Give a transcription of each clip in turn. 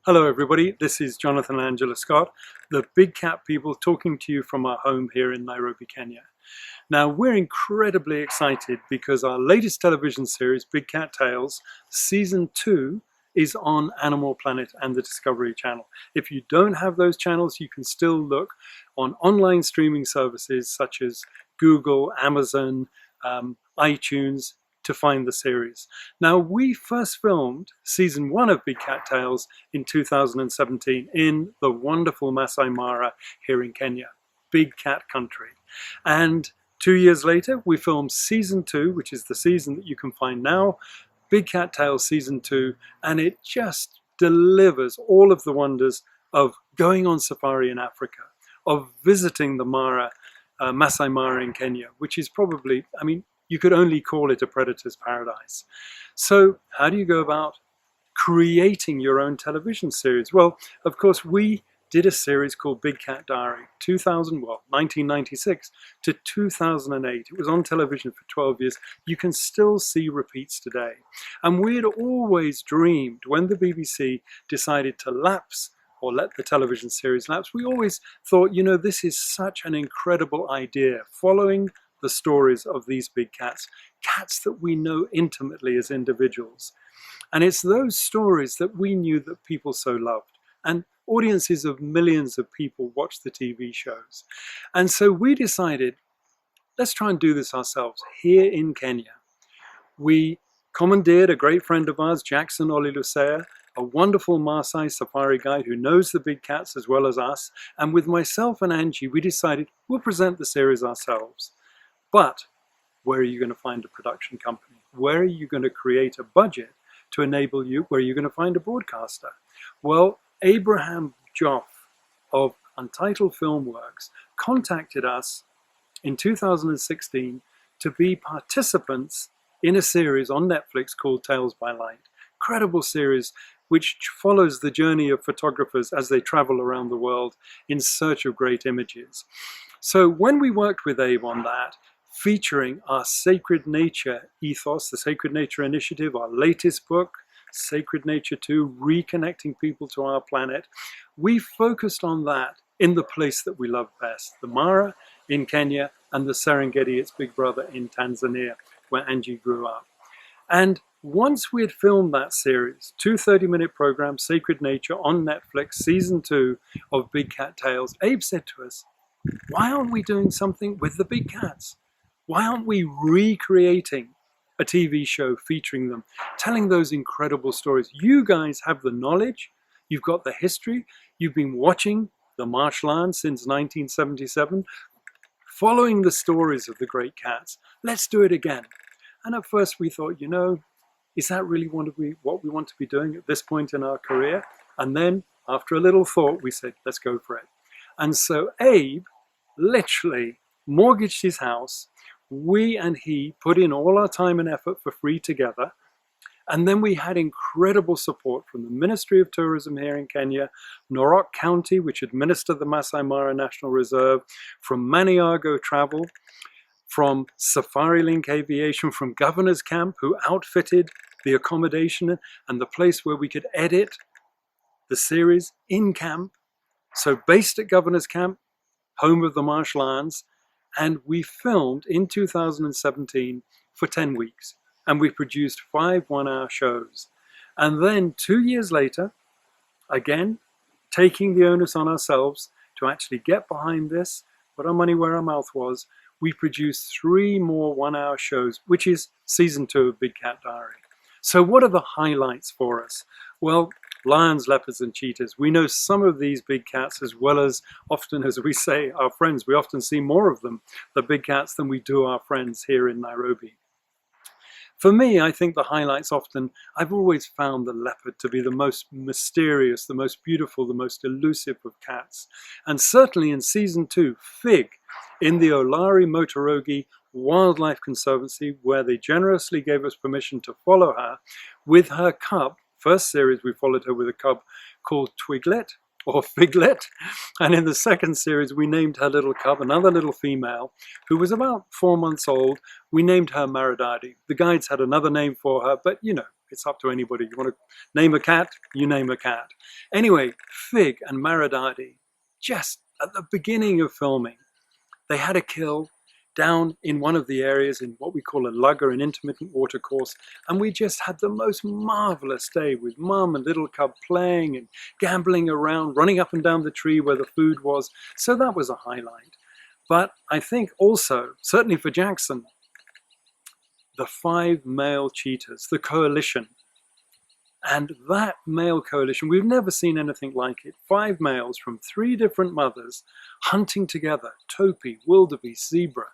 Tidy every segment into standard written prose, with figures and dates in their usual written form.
Hello everybody, this is Jonathan and Angela Scott, the Big Cat people, talking to you from our home here in Nairobi, Kenya. Now we're incredibly excited because our latest television series, Big Cat Tales, Season 2, is on Animal Planet and the Discovery Channel. If you don't have those channels, you can still look on online streaming services such as Google, Amazon, iTunes, to find the series. Now, we first filmed season 1 of Big Cat Tales in 2017 in the wonderful Maasai Mara here in Kenya, big cat country. And 2 years later, we filmed season 2, which is the season that you can find now, Big Cat Tales season 2, and it just delivers all of the wonders of going on safari in Africa, of visiting the Maasai Mara in Kenya, which is probably, you could only call it a predator's paradise. So how do you go about creating your own television series? Well, of course, we did a series called Big Cat Diary, 1996 to 2008. It was on television for 12 years. You can still see repeats today. And we had always dreamed, when the BBC decided to lapse or let the television series lapse, we always thought, this is such an incredible idea, following the stories of these big cats, cats that we know intimately as individuals. And it's those stories that we knew that people so loved. And audiences of millions of people watch the TV shows. And so we decided, let's try and do this ourselves here in Kenya. We commandeered a great friend of ours, Jackson Olilusea, a wonderful Maasai safari guide who knows the big cats as well as us. And with myself and Angie, we decided we'll present the series ourselves. But where are you going to find a production company? Where are you going to create a budget to enable you? Where are you going to find a broadcaster? Well, Abraham Joff of Untitled Filmworks contacted us in 2016 to be participants in a series on Netflix called Tales by Light. Incredible series which follows the journey of photographers as they travel around the world in search of great images. So when we worked with Abe on that, featuring our Sacred Nature ethos, the Sacred Nature Initiative, our latest book, Sacred Nature 2, Reconnecting People to Our Planet, we focused on that in the place that we love best, the Mara in Kenya and the Serengeti, its big brother, in Tanzania, where Angie grew up. And once we had filmed that series, 2 30-minute programs, Sacred Nature on Netflix, season 2 of Big Cat Tales, Abe said to us, why aren't we doing something with the big cats? Why aren't we recreating a TV show featuring them, telling those incredible stories? You guys have the knowledge, you've got the history, you've been watching the marshland since 1977, following the stories of the great cats. Let's do it again. And at first we thought, is that really what we want to be doing at this point in our career? And then after a little thought, we said, let's go for it. And so Abe literally mortgaged his house. We and he put in all our time and effort for free together. And then we had incredible support from the Ministry of Tourism here in Kenya, Narok County, which administered the Maasai Mara National Reserve, from Maniago Travel, from Safari Link Aviation, from Governor's Camp, who outfitted the accommodation and the place where we could edit the series in camp. So based at Governor's Camp, home of the marshlands, and we filmed in 2017 for 10 weeks. And we produced 5 one-hour shows. And then 2 years later, again, taking the onus on ourselves to actually get behind this, put our money where our mouth was, we produced 3 more one-hour shows, which is season 2 of Big Cat Diary. So what are the highlights for us? Well, lions, leopards, and cheetahs. We know some of these big cats as well as, often as we say, our friends. We often see more of them, the big cats, than we do our friends here in Nairobi. For me, I think the highlights often, I've always found the leopard to be the most mysterious, the most beautiful, the most elusive of cats. And certainly in season 2, Fig, in the Olari Motorogi Wildlife Conservancy, where they generously gave us permission to follow her with her cub. First series we followed her with a cub called Twiglet, or Figlet. And in the second series, we named her little cub, another little female, who was about 4 months old. We named her Maridadi. The guides had another name for her, but you know, it's up to anybody. You want to name a cat, you name a cat. Anyway, Fig and Maridadi, just at the beginning of filming, they had a kill down in one of the areas in what we call a lugger, an intermittent watercourse, and we just had the most marvelous day with mum and little cub playing and gambling around, running up and down the tree where the food was. So that was a highlight. But I think also, certainly for Jackson, the 5 male cheetahs, the coalition. And that male coalition, we've never seen anything like it. 5 males from 3 different mothers hunting together, topi, wildebeest, zebra.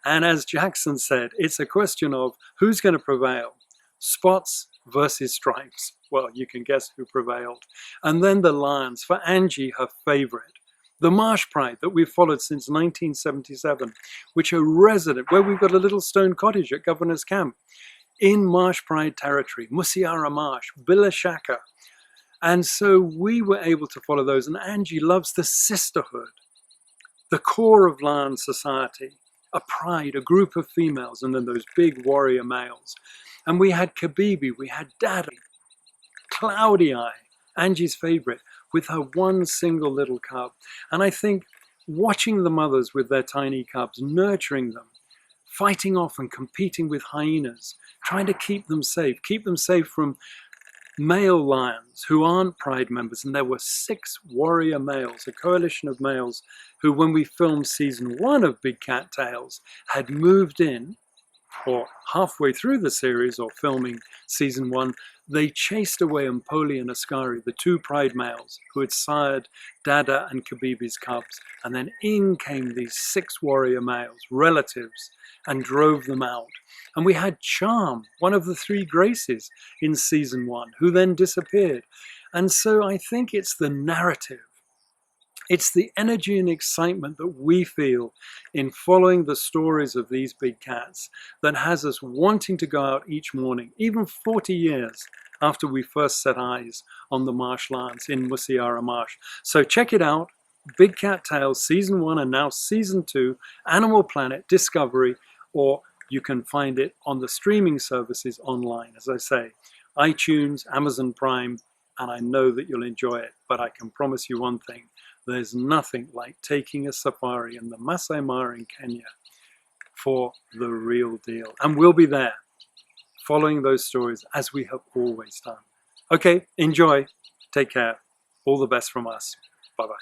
And as Jackson said, it's a question of who's going to prevail, spots versus stripes. Well, you can guess who prevailed. And then the lions, for Angie, her favorite. The marsh pride that we've followed since 1977, which are resident, where we've got a little stone cottage at Governor's Camp, in marsh pride territory, Musiara Marsh, Bilashaka. And so we were able to follow those. And Angie loves the sisterhood, the core of Lion society, a pride, a group of females, and then those big warrior males. And we had Kabibi, we had Daddy, Cloudy Eye, Angie's favorite, with her one single little cub. And I think watching the mothers with their tiny cubs, nurturing them, fighting off and competing with hyenas, trying to keep them safe from male lions who aren't pride members. And there were 6 warrior males, a coalition of males who, when we filmed season 1 of Big Cat Tales, had moved in, or halfway through the series or filming season 1, they chased away Mpoli and Askari, the 2 pride males who had sired Dada and Kabibi's cubs. And then in came these 6 warrior males, relatives, and drove them out. And we had Charm, one of the 3 Graces in season 1, who then disappeared. And so I think it's the narrative. It's the energy and excitement that we feel in following the stories of these big cats that has us wanting to go out each morning, even 40 years after we first set eyes on the marsh lions in Musiara Marsh. So check it out, Big Cat Tales season 1 and now season 2, Animal Planet, Discovery, or you can find it on the streaming services online, as I say, iTunes, Amazon Prime, and I know that you'll enjoy it. But I can promise you one thing, there's nothing like taking a safari in the Maasai Mara in Kenya for the real deal. And we'll be there, following those stories as we have always done. Okay, enjoy, take care, all the best from us. Bye-bye.